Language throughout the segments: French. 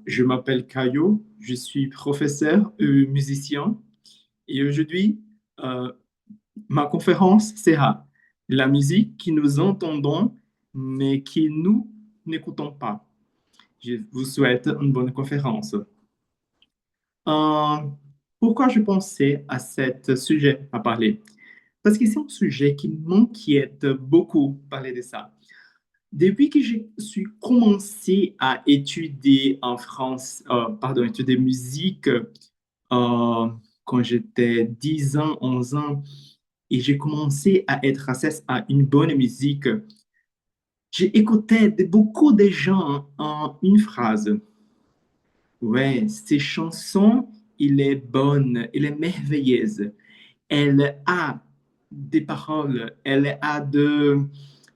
Je m'appelle Caio, je suis professeur et musicien et aujourd'hui, euh, ma conférence sera la musique que nous entendons mais que nous n'écoutons pas. Je vous souhaite une bonne conférence. Euh, Pourquoi je pensais à ce sujet à parler? Parce que c'est un sujet qui m'inquiète beaucoup parler de ça. Depuis que je suis commencé à étudier en France, pardon, étudier musique quand j'étais 10 ans, 11 ans, et j'ai commencé à être accès à une bonne musique, j'ai écouté beaucoup de gens en une phrase. Ouais, ces chansons, il est bonne, il est merveilleuse. Elle a des paroles, elle a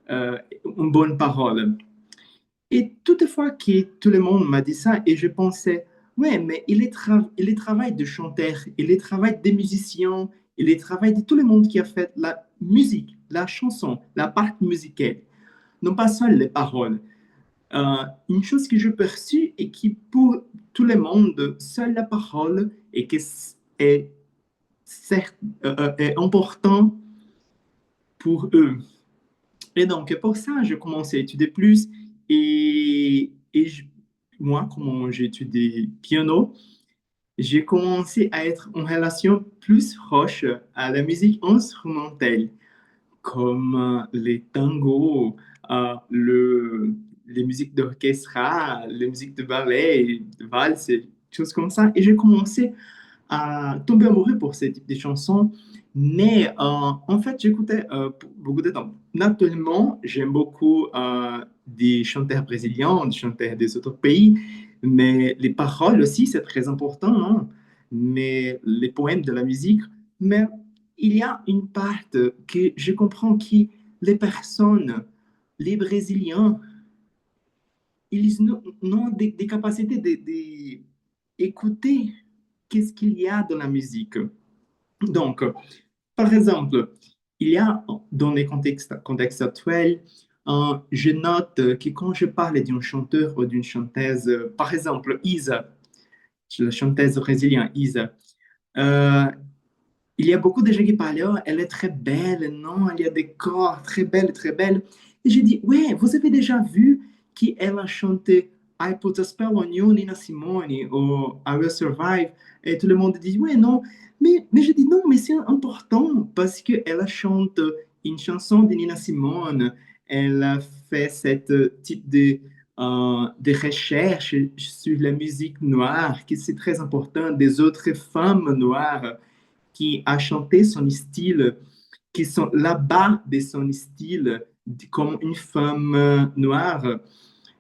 une bonne parole. Et toutefois que tout le monde m'a dit ça, et je pensais, ouais, mais il est travail de chanteur, il est travail des musiciens, il est travail de tout le monde qui a fait la musique, la chanson, la partie musicale, non pas seules les paroles. Une chose que je perçus et qui pour tout le monde, seule la parole et que est, certes, est important pour eux. Et donc, pour ça, j'ai commencé à étudier plus. Moi, comme j'ai étudié piano, j'ai commencé à être en relation plus proche à la musique instrumentale, comme les tangos, les musiques d'orchestre, les musiques de ballet, de valse, et choses comme ça. Et j'ai commencé à tomber amoureux pour ce type de chansons. Mais en fait, j'écoutais beaucoup de temps. Naturellement, j'aime beaucoup des chanteurs brésiliens, des chanteurs des autres pays, mais les paroles aussi, c'est très important, non? Mais les poèmes de la musique. Mais il y a une part que je comprends qui les personnes, les Brésiliens, ils ont des capacités d'écouter qu'est-ce qu'il y a dans la musique. Donc, par exemple, il y a dans les contextes actuels, je note que quand je parle d'un chanteur ou d'une chanteuse, par exemple Isa, la chanteuse brésilienne Isa, euh, il y a beaucoup de gens qui parlent, oh, elle est très belle, non, il y a des corps très belles, très belles. Et j'ai dit, ouais, vous avez déjà vu qu'elle a chanté I Put a Spell on You, Nina Simone, ou I Will Survive. Et tout le monde dit, ouais, non. Mais je dis, non, mais c'est important parce qu'elle chante une chanson de Nina Simone. Elle a fait ce type de recherche sur la musique noire, qui c'est très important, des autres femmes noires qui a chanté son style, qui sont là-bas de son style, comme une femme noire.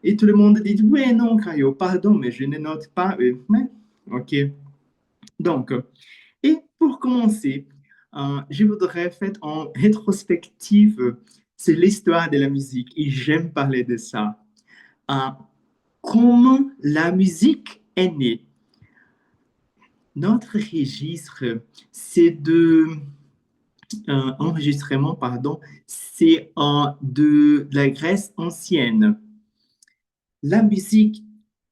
Et tout le monde dit, oui, non, Caio, pardon, mais je ne note pas. Mais, ok. Donc, et pour commencer, je voudrais faire en rétrospective sur l'histoire de la musique et j'aime parler de ça. Euh, Comment la musique est née. Notre registre, c'est enregistrement, pardon, c'est de la Grèce ancienne. La musique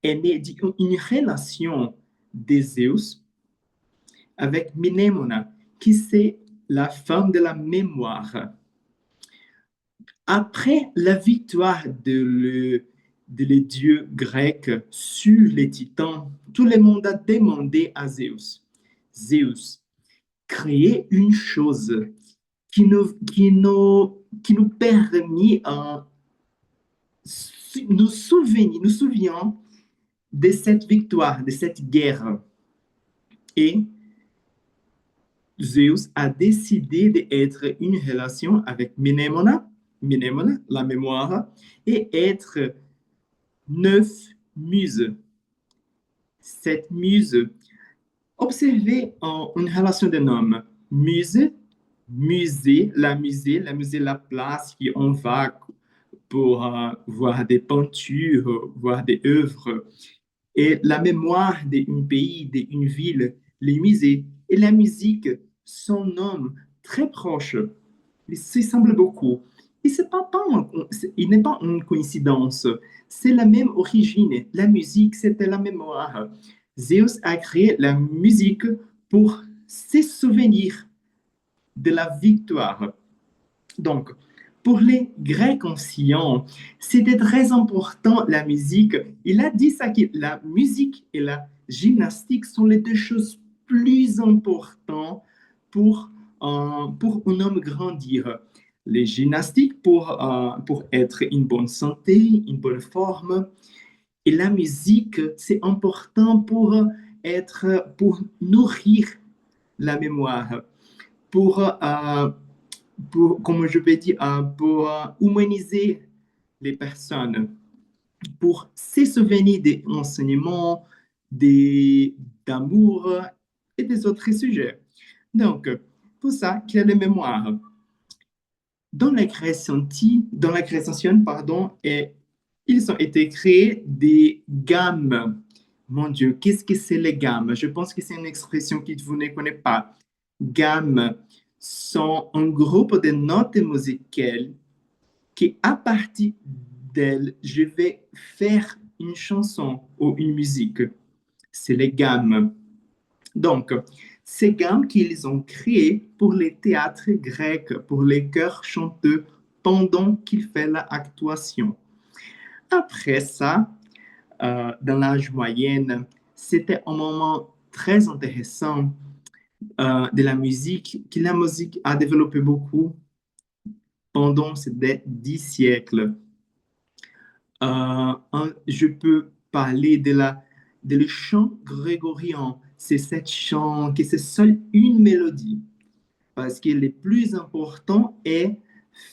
est née d'une relation de Zeus avec Mnémona, qui c'est la femme de la mémoire. Après la victoire de les dieux grecs sur les titans, tout le monde a demandé à Zeus. Zeus, créer une chose qui nous permet nous souvenir de cette victoire, de cette guerre. Et Zeus a décidé d'être une relation avec Mnémona, la mémoire, et être 9 muses. Cette muse, observez en une relation de noms. Muse, musée, la place où on va pour voir des peintures, voir des œuvres. Et la mémoire d'un pays, d'une ville, les musées et la musique sont noms très proches. Ils se semblent beaucoup. Et il n'est pas une coïncidence. C'est la même origine. La musique, c'était la mémoire. Zeus a créé la musique pour se souvenir de la victoire. Donc, pour les Grecs anciens, c'était très important la musique. Il a dit ça que la musique et la gymnastique sont les deux choses plus importantes pour un homme grandir. Les gymnastiques pour être une bonne santé, une bonne forme. Et la musique, c'est important pour nourrir la mémoire, pour comme je peux dire, pour humaniser les personnes, pour se souvenir des enseignements, d'amour et des autres sujets. Donc, pour ça, qu'il y a les mémoires. Dans la création, pardon, ils ont été créés des gammes. Mon Dieu, qu'est-ce que c'est les gammes? Je pense que c'est une expression que vous ne connaissez pas. Gammes sont un groupe de notes musicales qui, à partir d'elles, je vais faire une chanson ou une musique. C'est les gammes. Donc, ces gammes qu'ils ont créées pour les théâtres grecs, pour les chœurs chanteux, pendant qu'ils font l'actuation. Après ça, dans l'âge moyen, c'était un moment très intéressant de la musique, que la musique a développé beaucoup pendant ces 10 siècles. Je peux parler de le chant grégorien. C'est cette chant qui c'est seule une mélodie, parce que le plus important est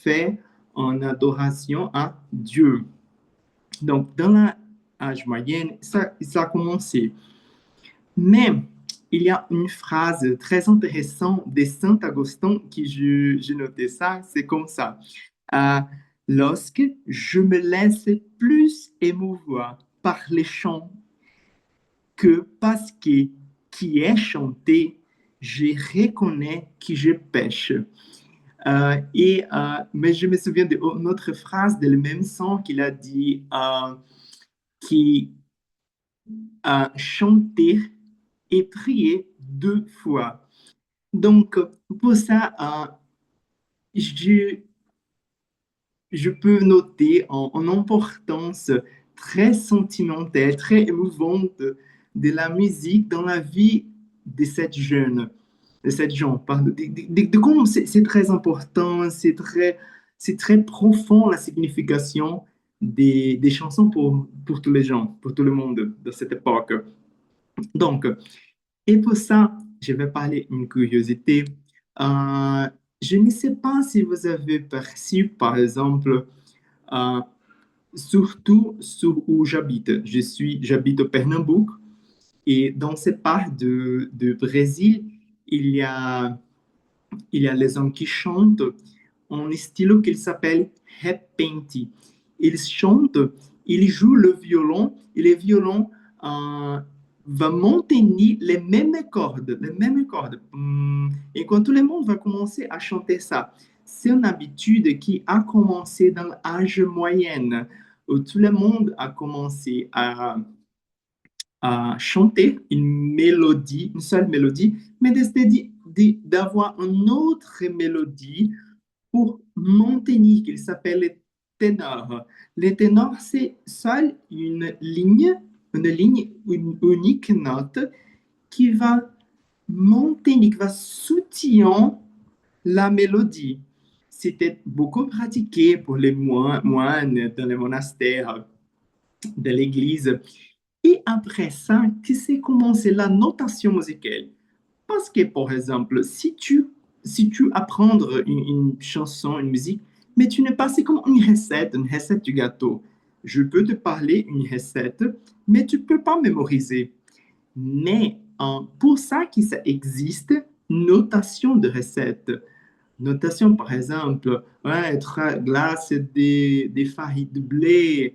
fait en adoration à Dieu. Donc, dans l'âge moyen, ça a commencé. Mais il y a une phrase très intéressante de Saint Augustin qui j'ai noté ça, c'est comme ça. Euh, Lorsque je me laisse plus émouvoir par les chants que parce que qui est chanté, je reconnais que je pêche. Mais je me souviens d'une autre phrase de le même sens qu'il a dit qui a chanté et prié 2 fois. Donc, pour ça, je, je peux noter en importance très sentimentale, très émouvante de la musique dans la vie de cette jeune, de cette jeune. De comment c'est très important, c'est très profond la signification des chansons pour tous les gens, pour tout le monde de cette époque. Donc, et pour ça, je vais parler une curiosité. Euh, je ne sais pas si vous avez perçu, par exemple, euh, surtout sur où j'habite. J'habite au Pernambouc et dans cette part de Brésil, il y a, il y a les hommes qui chantent en style qui s'appelle repente. Ils chantent, ils jouent le violon et le violon euh, va maintenir les mêmes cordes. Et quand tout le monde va commencer à chanter ça, c'est une habitude qui a commencé dans l'âge moyen, où tout le monde a commencé à chanter une mélodie, une seule mélodie, mais d'avoir une autre mélodie pour maintenir, qu'il s'appelle le ténor. Le ténor, c'est seule une unique note qui va maintenir, qui va soutenir la mélodie. C'était beaucoup pratiqué pour les moines dans les monastères de l'église. Et après ça, tu sais comment c'est la notation musicale. Parce que, par exemple, si tu apprends une chanson, une musique, mais tu n'es pas, c'est comme une recette du gâteau. Je peux te parler une recette, mais tu ne peux pas mémoriser. Mais pour ça que ça existe, notation de recettes. Notation, par exemple, ouais, 3 glaces des farines de blé,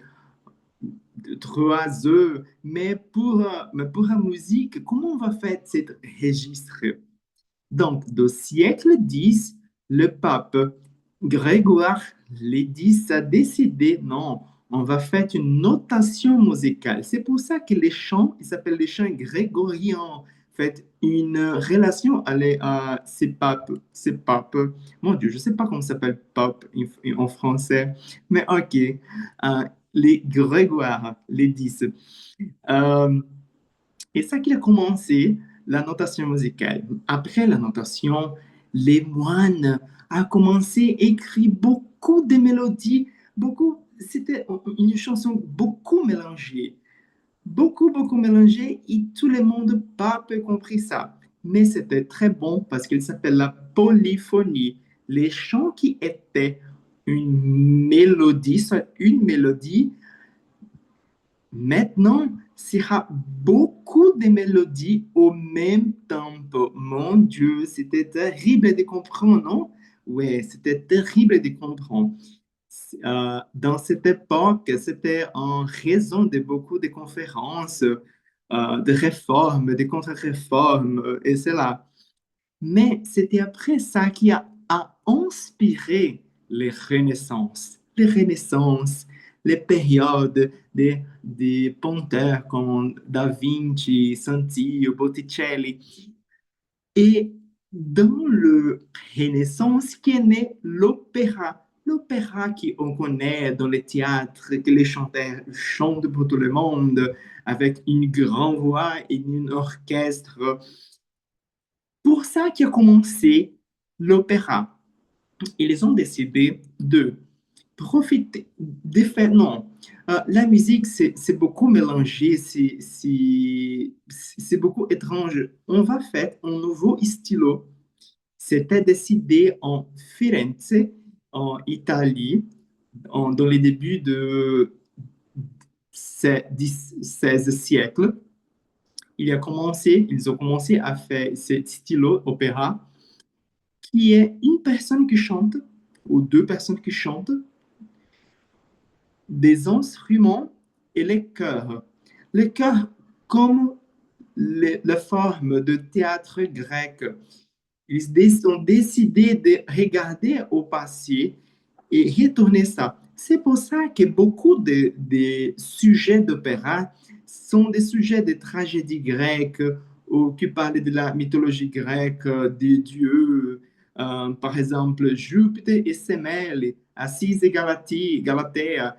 3 œufs. Mais pour la musique, comment on va faire ce registre? Donc, au siècle X, le pape Grégoire Lédis a décidé, non, on va faire une notation musicale. C'est pour ça que les chants, ils s'appellent les chants grégoriens. Fait une relation à ces papes. Mon Dieu, je ne sais pas comment ça s'appelle pape en français, mais ok. Les Grégoire, les 10. Euh, et ça qu'il a commencé, la notation musicale. Après la notation, les moines a commencé à écrire beaucoup de mélodies, beaucoup, c'était une chanson beaucoup mélangée, beaucoup mélangée, et tout le monde pas peu compris ça. Mais c'était très bon parce qu'il s'appelle la polyphonie. Les chants qui étaient une mélodie, soit une mélodie. Maintenant, il y a beaucoup de mélodies au même tempo. Mon Dieu, c'était terrible de comprendre, non? Oui, c'était terrible de comprendre. Dans cette époque, c'était en raison de beaucoup de conférences, de réformes, de contre-réformes, et cela. Mais c'était après ça qui a inspiré les renaissances, les périodes des pinteurs comme Da Vinci, Santillo, Botticelli. Et dans le Renaissance, qui est né l'opéra. L'opéra qu'on connaît dans les théâtres, que les chanteurs chantent pour tout le monde, avec une grande voix et un orchestre. Pour ça qui a commencé l'opéra. Ils ont décidé de profiter, de faire, non, la musique, c'est beaucoup mélangé, c'est beaucoup étrange. On va faire un nouveau stylo. C'était décidé en Firenze, en Italie, dans les débuts du 16 siècle. Ils ont commencé à faire ce stylo opéra qui est une personne qui chante ou deux personnes qui chantent, des instruments et les chœurs. Les chœurs comme la forme de théâtre grec. Ils ont décidé de regarder au passé et retourner ça. C'est pour ça que beaucoup de sujets d'opéra sont des sujets de tragédie grecque ou qui parlent de la mythologie grecque, des dieux, par exemple Jupiter et Semele, Assise et Galatea,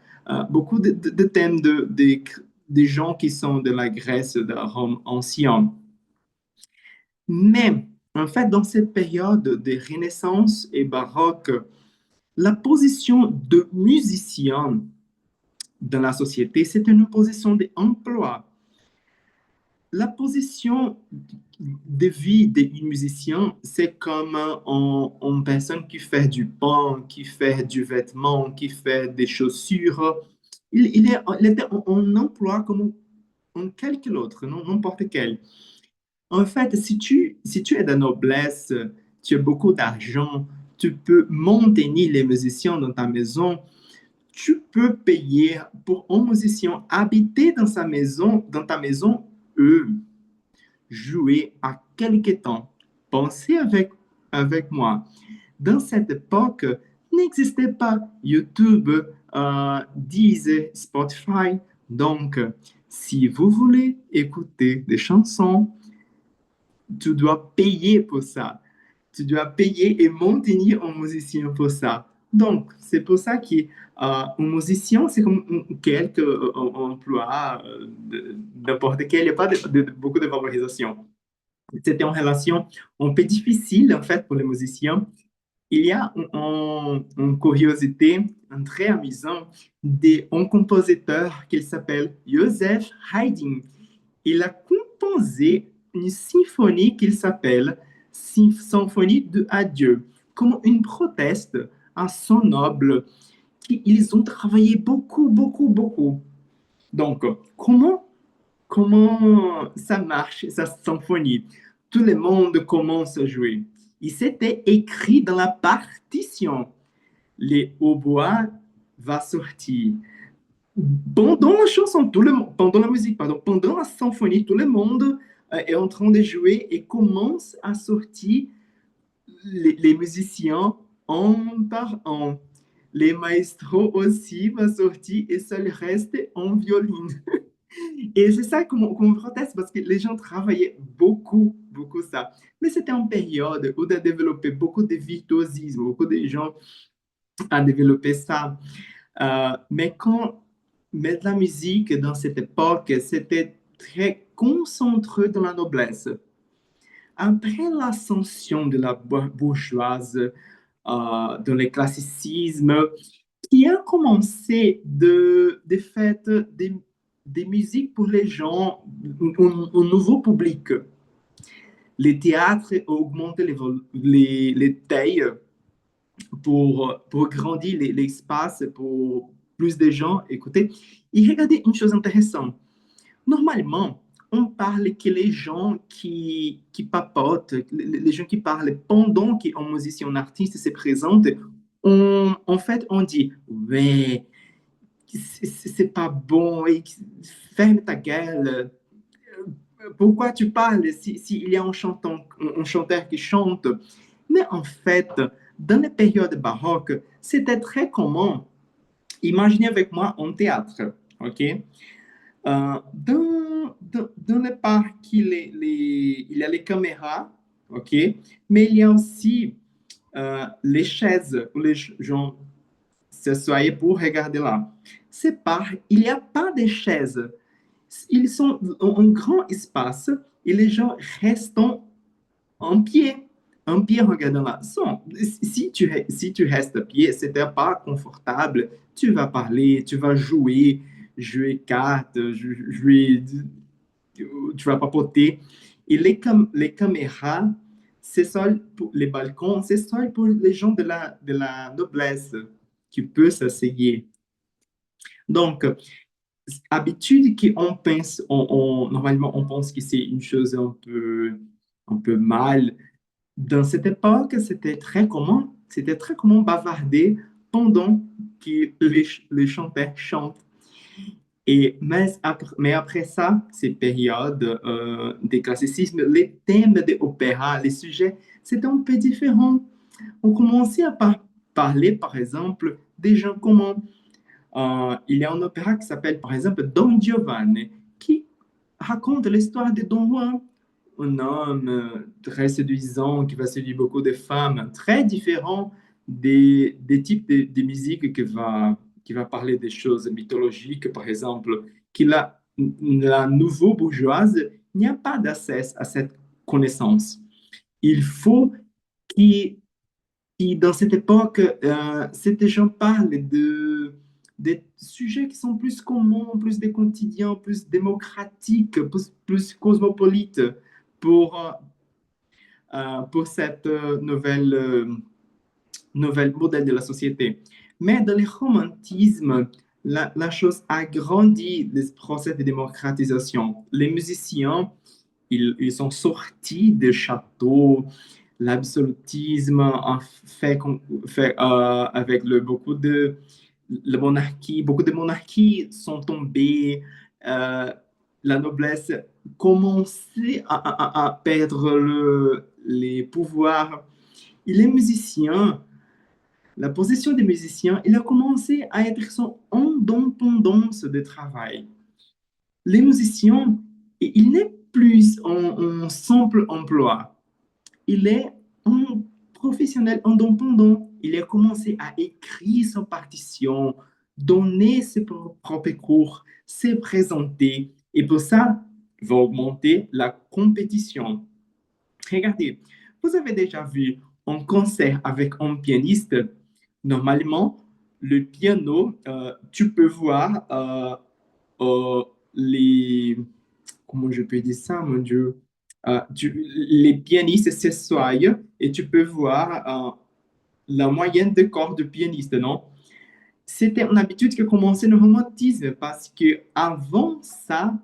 beaucoup de thèmes des gens qui sont de la Grèce, de la Rome ancienne. Mais en fait, dans cette période de Renaissance et baroque, la position de musicien dans la société, c'est une position d'emploi. La position de vie d'un musicien, c'est comme une personne qui fait du pain, qui fait du vêtement, qui fait des chaussures. Il était en emploi comme quelqu'un d'autre, n'importe quel. En fait, si tu es de noblesse, tu as beaucoup d'argent, tu peux maintenir les musiciens dans ta maison, tu peux payer pour un musicien habiter dans ta maison, eux, jouer à quelque temps. Pensez avec moi. Dans cette époque, n'existait pas YouTube, Deezer, Spotify. Donc, si vous voulez écouter des chansons, tu dois payer pour ça. Tu dois payer et maintenir un musicien pour ça. Donc, c'est pour ça qu'un musicien, c'est comme quelque emploi, n'importe quel, il n'y a pas beaucoup de valorisation. C'était une relation un peu difficile, en fait, pour les musiciens. Il y a une curiosité, un très amusant, d'un compositeur qui s'appelle Joseph Haydn. Il a composé une symphonie qu'il s'appelle Symphonie de Adieu, comme une proteste à son noble. Ils ont travaillé beaucoup. Donc, comment ça marche, cette symphonie? Tout le monde commence à jouer. Il s'était écrit dans la partition. Les hautbois va sortir. Pendant la chanson, pendant la musique, pardon, pendant la symphonie, tout le monde est en train de jouer et commence à sortir les musiciens un par un. Les maestros aussi vont sortir et seul reste en violon. Et c'est ça qu'on proteste parce que les gens travaillaient beaucoup, beaucoup ça. Mais c'était une période où on a développé beaucoup de virtuosisme, beaucoup de gens ont développé ça. Mais la musique dans cette époque, c'était très concentré dans la noblesse. Après l'ascension de la bourgeoise, dans le classicisme, qui a commencé de faire des musiques pour les gens, un nouveau public. Les théâtres ont augmenté les tailles pour grandir l'espace, pour plus de gens écouter. Et regardez une chose intéressante. Normalement, on parle que les gens qui papotent, les gens qui parlent pendant qu'un musicien, un artiste se présente, en fait, on dit, ouais, c'est pas bon, ferme ta gueule. Pourquoi tu parles s'il y a un chanteur qui chante? Mais en fait, dans les périodes baroques, c'était très commun. Imaginez avec moi un théâtre, ok? Dans le parc, il y a les caméras, ok? Mais il y a aussi les chaises où les gens s'assoient pour regarder là. Ces parcs, il n'y a pas de chaises. Ils sont en un grand espace et les gens restent en pied regardant là. Si tu restes à pied, ce n'est pas confortable. Tu vas parler, tu vas jouer cartes, jouer, tu vas papoter. Et les caméras, c'est seul pour les balcons, c'est seul pour les gens de la noblesse qui peuvent s'asseoir. Donc, habitude qu'on pense, normalement, on pense que c'est une chose un peu mal. Dans cette époque, c'était très commun bavarder pendant que les chanteurs chantent. Mais après ça, ces périodes de classicisme, les thèmes de l'opéra, les sujets, c'était un peu différent. On commençait à parler, par exemple, des gens communs. Il y a un opéra qui s'appelle, par exemple, Don Giovanni, qui raconte l'histoire de Don Juan, un homme très séduisant qui va séduire beaucoup de femmes, très différent des types de musique qui va parler des choses mythologiques, par exemple, que la nouveau bourgeoise n'y a pas d'accès à cette connaissance. Il faut qu'il et dans cette époque, ces gens parlent des sujets qui sont plus communs, plus des quotidiens, plus démocratiques, plus cosmopolites pour, pour cette nouvelle modèle de la société. Mais dans le romantisme, la chose a grandi, le procès de démocratisation. Les musiciens, ils sont sortis des châteaux, l'absolutisme a fait avec beaucoup de monarchies sont tombées, euh, la noblesse commençait à perdre les pouvoirs. Et les musiciens, la position des musiciens, il a commencé à être son indépendance de travail. Les musiciens, il n'est plus un simple emploi, il est un professionnel indépendant. Il a commencé à écrire sa partition, donner ses propres cours, se présenter. Et pour ça, il va augmenter la compétition. Regardez, vous avez déjà vu un concert avec un pianiste. Normalement, le piano, tu peux voir euh, les, comment je peux dire ça, mon Dieu? Les pianistes s'assoient et tu peux voir la moyenne de corps de pianiste, non? C'était une habitude qui commençait le romantisme parce que avant ça,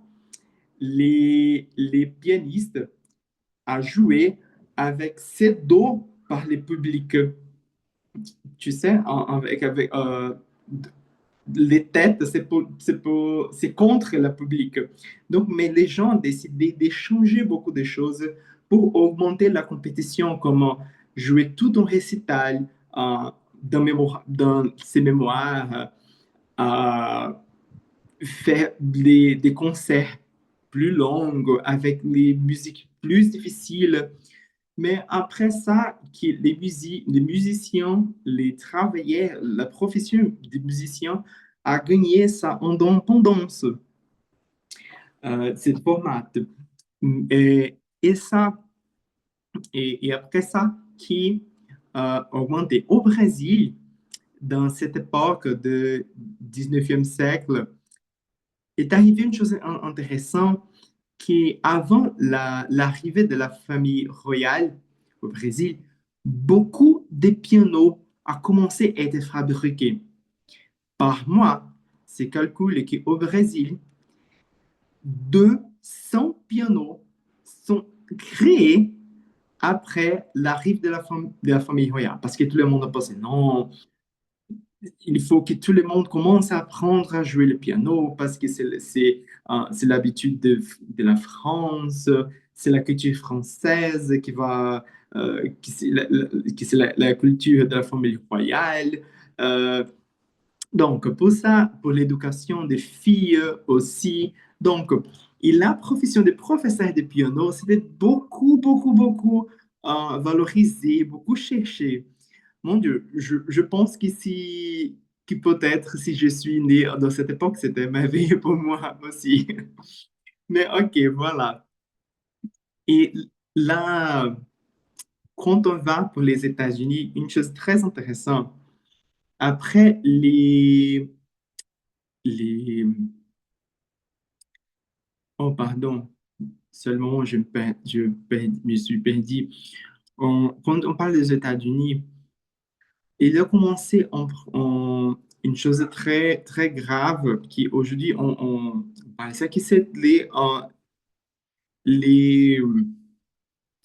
les pianistes a joué avec ses dos par les publics. Tu sais, les têtes, c'est contre le public. Donc, mais les gens ont décidé de changer beaucoup de choses pour augmenter la compétition, comme jouer tout un récital, euh, dans ses mémoires, à faire des concerts plus longs avec les musiques plus difficiles. Mais après ça, les musiciens, les travailleurs, la profession des musiciens a gagné sa indépendance, cette format. Et ça, et après ça, qui a augmenté au Brésil, dans cette époque du 19e siècle, est arrivé une chose intéressante qui, avant l'arrivée de la famille royale au Brésil, beaucoup de pianos a commencé à être fabriqués. Par mois, c'est calculé qu'au Brésil, 200 pianos sont créés après l'arrivée de la famille royale. Parce que tout le monde a pensé, non, il faut que tout le monde commence à apprendre à jouer le piano parce que c'est l'habitude de la France, c'est la culture française qui c'est la culture de la famille royale. Euh, donc, pour ça, pour l'éducation des filles aussi. Donc, et la profession de professeur de piano, c'était beaucoup, beaucoup, beaucoup valorisé, beaucoup cherché. Mon Dieu, je pense qu'ici, que peut-être si je suis né dans cette époque, c'était merveilleux pour moi aussi. Mais ok, voilà. Et là, quand on va pour les États-Unis, une chose très intéressante, après les, oh pardon, seulement me suis perdu. Quand on parle des États-Unis, il a commencé une chose très, très grave qui aujourd'hui, parle ça qui c'est les,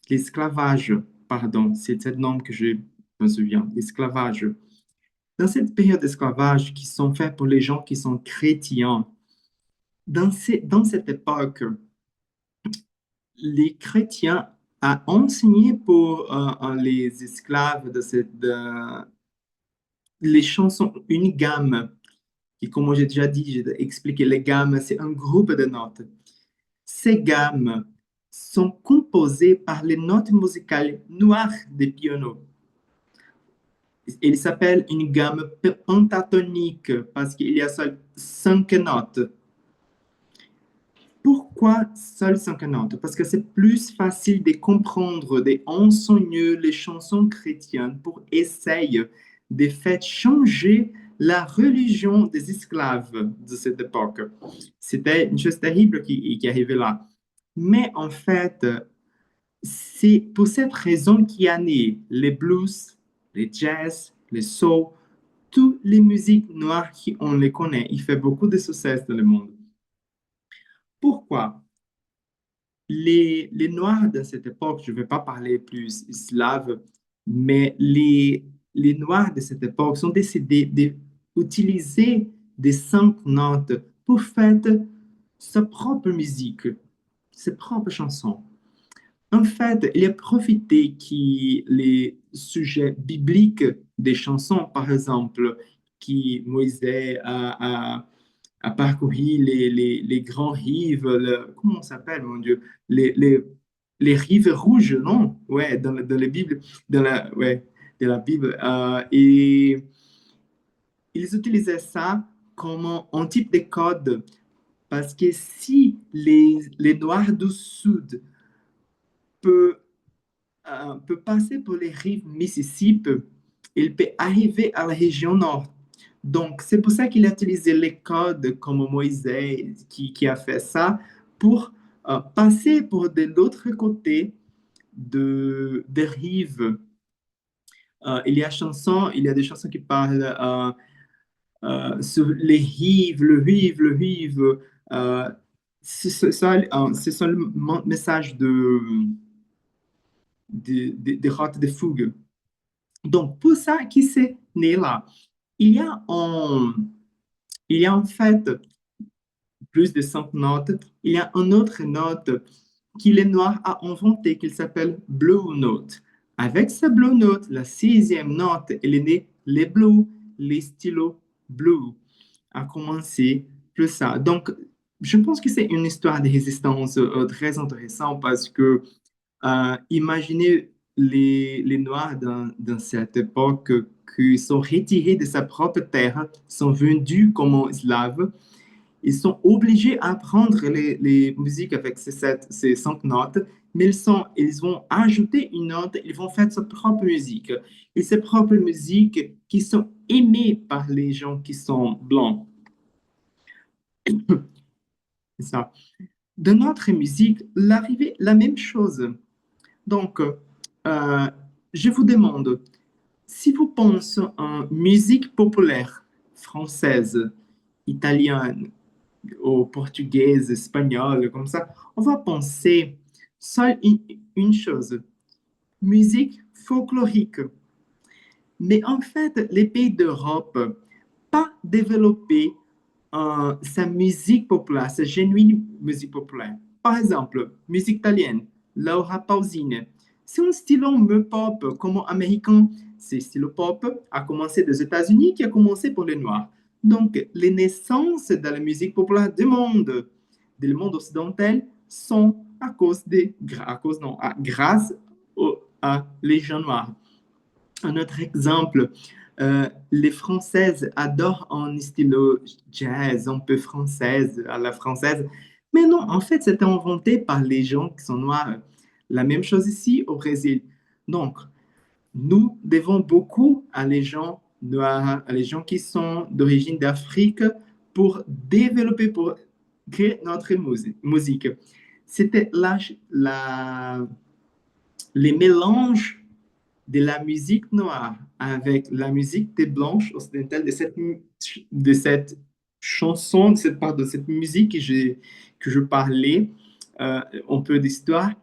l'esclavage, pardon, c'est ce nom que je me souviens, l'esclavage. Dans cette période d'esclavage qui sont faits pour les gens qui sont chrétiens, dans cette époque, les chrétiens ont enseigné pour les esclaves les chansons, une gamme qui, comme j'ai déjà dit, j'ai expliqué, les gammes, c'est un groupe de notes. Ces gammes sont composées par les notes musicales noires des pianos. Il s'appelle une gamme pentatonique parce qu'il y a seules 5 notes. Pourquoi seules 5 notes? Parce que c'est plus facile de comprendre, d'enseigner les chansons chrétiennes pour essayer de faire changer la religion des esclaves de cette époque. C'était une chose terrible qui arrivait là. Mais en fait, c'est pour cette raison qu'il y a né les blues, les jazz, les soul, toutes les musiques noires qu'on les connaît. Il fait beaucoup de succès dans le monde. Pourquoi? Les Noirs de cette époque, je ne vais pas parler plus slave, mais les Noirs de cette époque sont décidés d'utiliser des 5 notes pour faire sa propre musique, ses propres chansons. En fait, il a profité que les sujets bibliques des chansons, par exemple, qui Moïse a parcouru les grands rives, comment on s'appelle, mon Dieu, les rives rouges, non? Ouais, dans la Bible, ouais, de la Bible. Et ils utilisaient ça comme un type de code parce que si les Noirs du Sud peuvent peut passer pour les rives Mississippi, il peut arriver à la région nord. Donc, c'est pour ça qu'il a utilisé les codes comme Moïse qui a fait ça pour passer pour de l'autre côté des rives. Il y a des chansons qui parlent sur les rives, le rive, le rive. Euh, c'est ça le message de route de fugue. Donc, pour ça qui s'est né là, il y a en, il y a en fait plus de 5 notes. Il y a une autre note que les Noirs a inventée qui s'appelle Blue Note. avec sa blue note, la sixième note, elle est née les blues, les stylos blue, a commencé plus ça. Donc, je pense que c'est une histoire de résistance très intéressante parce que imaginez les Noirs dans cette époque qui sont retirés de sa propre terre, sont vendus comme esclaves. Ils sont obligés d'apprendre les musiques avec ces cinq notes, mais ils vont ajouter une note, ils vont faire sa propre musique. Et ces propres musiques qui sont aimées par les gens qui sont blancs. C'est ça. De notre musique, l'arrivée, la même chose. Donc, je vous demande, si vous pensez en musique populaire française, italienne, ou portugaise, espagnole, comme ça, on va penser seule une chose, musique folklorique. Mais en fait, les pays d'Europe pas développé sa musique populaire, sa genuine musique populaire. Par exemple, musique italienne, Laura Pausini. C'est un style pop comme américain. Ce style pop a commencé des États-Unis, qui a commencé pour les Noirs. Donc, les naissances de la musique populaire du monde occidental, sont à cause non, grâce à les gens noirs. Un autre exemple, les Françaises adorent un style jazz, un peu française, à la française. Mais non, en fait, c'était inventé par les gens qui sont noirs. La même chose ici au Brésil. Donc, nous devons beaucoup à les gens noirs, à les gens qui sont d'origine d'Afrique pour développer, pour créer notre musique. C'était les mélanges de la musique noire avec la musique des Blanches occidentales, de cette chanson, de cette part de cette musique que je parlais, un peu d'histoire,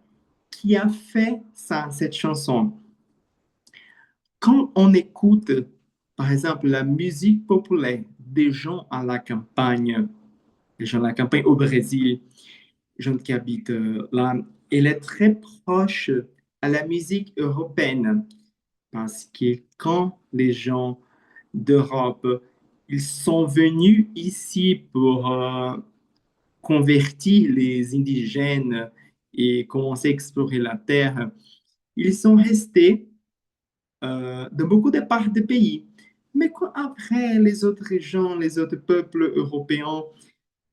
qui a fait ça, cette chanson. Quand on écoute, par exemple, la musique populaire des gens à la campagne, les gens à la campagne au Brésil, les gens qui habitent là, elle est très proche à la musique européenne. Parce que quand les gens d'Europe, ils sont venus ici pour convertir les indigènes et commencer à explorer la terre, ils sont restés dans beaucoup de parts du pays. Mais quand après, les autres régions, les autres peuples européens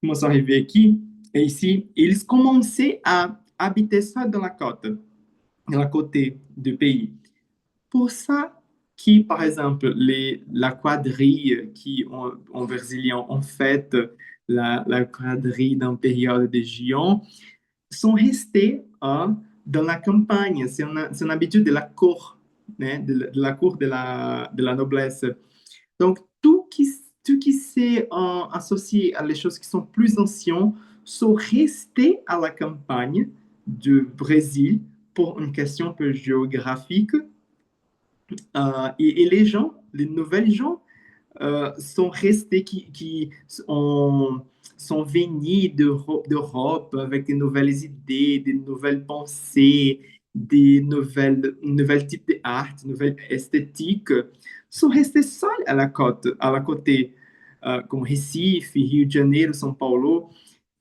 commencent à arriver ici, ils commençaient à habiter ça dans la côte, dans la côté du pays. Pour ça, par exemple, la quadrille qui, en brésilien, en fait, la quadrille d'une période de géants, sont restés dans la campagne. C'est une habitude de la cour, hein, de la cour de la noblesse. Donc, tout qui s'est associé à les choses qui sont plus anciennes sont restés à la campagne du Brésil pour une question un peu géographique. Et les gens, les nouvelles gens, sont restés, qui sont venus d'Europe avec des nouvelles idées, des nouvelles pensées, des nouvelles types d'art, de nouvelles esthétiques, sont restés seuls à la côté, comme Recife, Rio de Janeiro, São Paulo.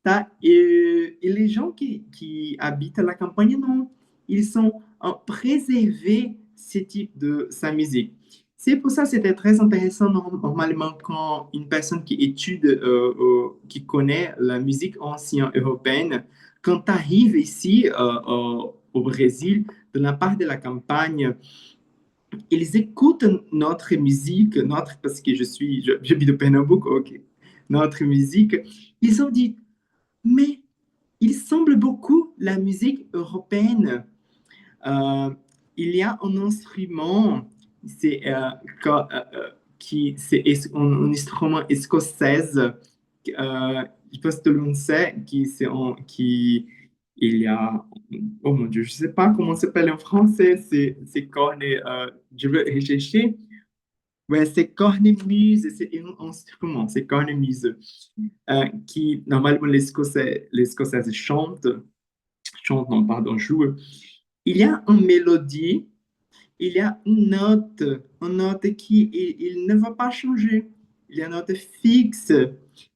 Tá? Et les gens qui habitent à la campagne, non, ils sont préservés ce type de sa musique. C'est pour ça que c'était très intéressant normalement quand une personne qui étudie, qui connaît la musique ancienne européenne, quand tu arrives ici au Brésil, de la part de la campagne, ils écoutent notre musique, parce que j'habite au Pernambouc, ok, notre musique, ils ont dit, mais il semble beaucoup la musique européenne. Euh, il y a un instrument, c'est un instrument écossais. Je pense que tout le monde sait il y a, oh mon Dieu, je ne sais pas comment ça s'appelle en français, c'est cornet, je veux rechercher. Ouais, c'est cornemuse, c'est un instrument, c'est cornemuse, qui normalement les Écossais chantent, non, pardon, jouent. Il y a une mélodie il y a une note qui il ne va pas changer. Il y a une note fixe.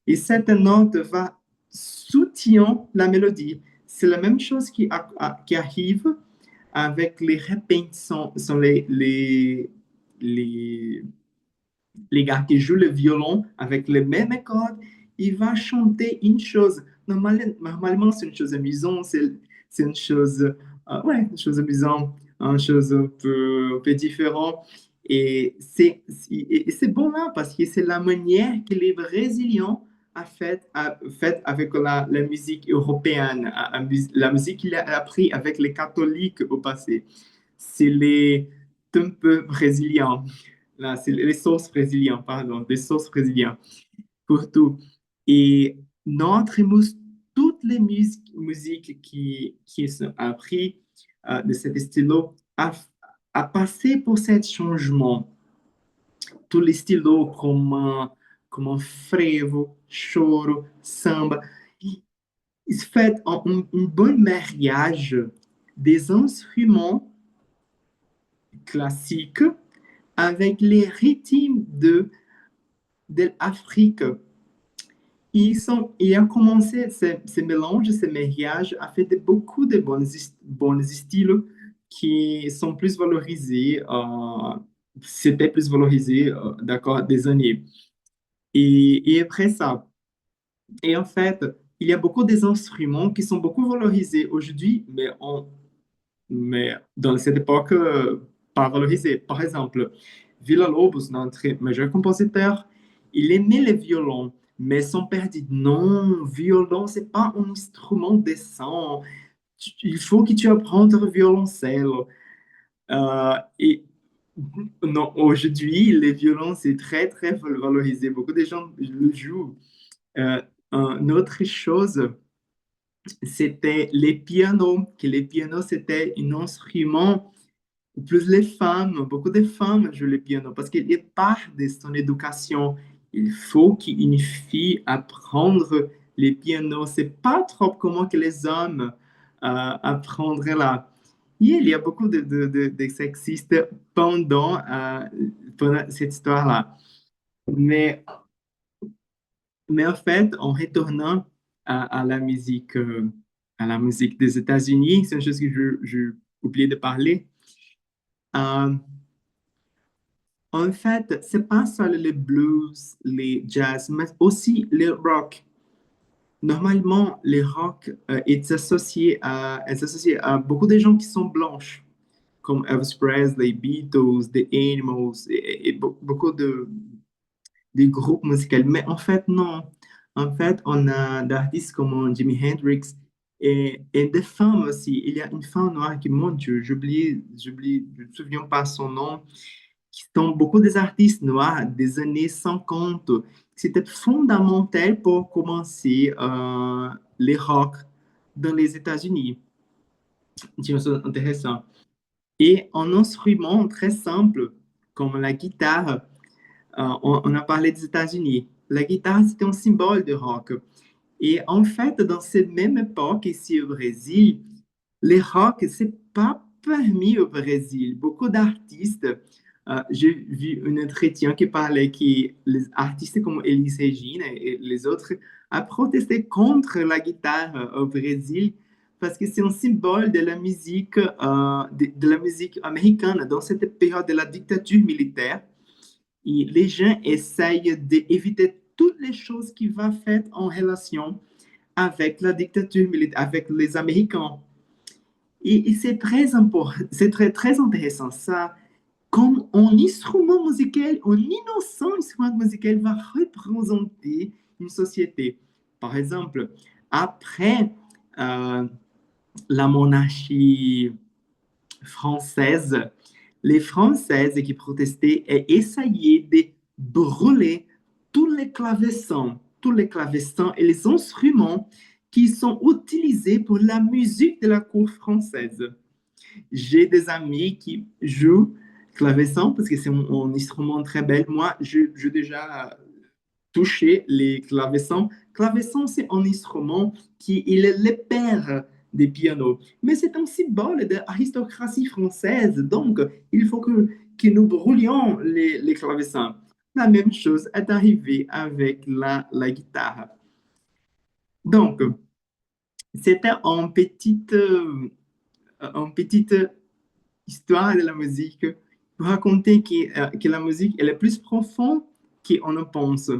Et cette note va soutenir la mélodie. C'est la même chose qui arrive avec les répètes, sont les, les gars qui jouent le violon avec les mêmes cordes, il va chanter une chose. Normalement, c'est une chose amusante, c'est une chose, ouais, une chose amusante, une chose un peu différente. Et c'est bon là parce que c'est la manière que les Brésiliens a fait avec la musique européenne, la musique qu'il a appris avec les catholiques au passé. C'est les un peu brésiliens. Là, c'est les sauces brésiliennes, pardon, les sauces brésiliennes pour tout. Et notre toutes les musiques qui sont apprises de cet style a passé pour ce changement. Tous les styles comme frevo, choro, samba, ils fait un bon mariage des instruments classiques avec les rythmes de l'Afrique. Ils ont commencé ces mélanges, ces mariages, à faire beaucoup de bons styles qui sont plus valorisés, c'était plus valorisé, d'accord, des années. Et après ça, et en fait, il y a beaucoup des instruments qui sont beaucoup valorisés aujourd'hui, mais dans cette époque, pas valorisés. Par exemple, Villa-Lobos, notre majeur compositeur, il aimait le violon, mais son père dit non, violon, c'est pas un instrument décent. Il faut que tu apprennes le violoncelle. Et non, aujourd'hui, le violon, c'est très, très valorisé. Beaucoup de gens le jouent. Une autre chose, c'était les pianos, que les pianos, c'était un instrument, plus les femmes, beaucoup de femmes jouent le piano parce qu'il est part de son éducation. Il faut qu'une fille apprendre les pianos. C'est pas trop comment que les hommes apprendraient là. Et il y a beaucoup de sexistes pendant cette histoire-là. Mais en fait, en retournant à la musique des États-Unis, c'est une chose que je oublié de parler. Euh, En fait, c'est pas seulement les blues, les jazz, mais aussi les rock. Normalement, les rock est associé à beaucoup de gens qui sont blanches, comme Elvis Presley, Beatles, The Animals et beaucoup de groupes musicaux. Mais en fait, non. En fait, on a d'artistes comme Jimi Hendrix et des femmes aussi. Il y a une femme noire qui, mon Dieu, je ne me souviens pas son nom, qui sont beaucoup des artistes noirs des années 50. C'était fondamental pour commencer les rock dans les États-Unis. C'est une chose intéressante. Et un instrument très simple, comme la guitare, on a parlé des États-Unis. La guitare, c'était un symbole de rock. Et en fait, dans cette même époque, ici au Brésil, les rock, c'est pas permis au Brésil. Beaucoup d'artistes, j'ai vu un entretien qui parlait que les artistes comme Elis Regina et les autres a protesté contre la guitare au Brésil parce que c'est un symbole de la musique, de la musique américaine dans cette période de la dictature militaire. Et les gens essayent d'éviter toutes les choses qui vont faire en relation avec la dictature militaire, avec les Américains. Et c'est très important, c'est très, très intéressant ça. Comme un instrument musical, un innocent instrument musical va représenter une société. Par exemple, après euh, la monarchie française, les Françaises qui protestaient et essayaient de brûler tous les clavecins et les instruments qui sont utilisés pour la musique de la cour française. J'ai des amis qui jouent clavecin parce que c'est un instrument très bel. Moi, j'ai déjà touché les clavecins. Clavecin, c'est un instrument qui il est le père des pianos. Mais c'est un symbole de l'aristocratie française, donc il faut que nous brûlions les clavecins. La même chose est arrivée avec la guitare. Donc, c'était une petite histoire de la musique pour raconter que la musique elle est plus profonde qu'on ne pense.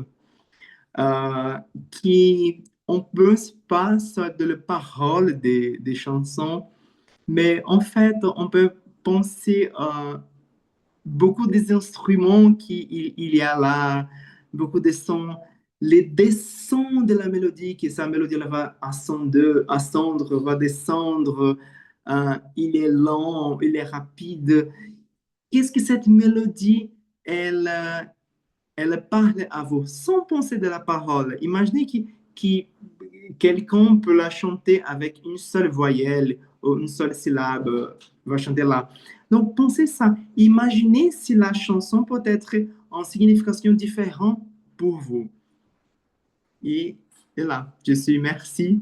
Euh, qui on ne pense pas sur de la parole des chansons, mais en fait, on peut penser à beaucoup des instruments il y a là, beaucoup de sons, les descends de la mélodie, que sa mélodie elle va ascendre, va descendre, il est lent, il est rapide. Qu'est-ce que cette mélodie, elle parle à vous sans penser de la parole. Imaginez quelqu'un peut la chanter avec une seule voyelle ou une seule syllabe, va chanter là. Donc, pensez ça. Imaginez si la chanson peut être en signification différente pour vous. Et, et là, je suis merci.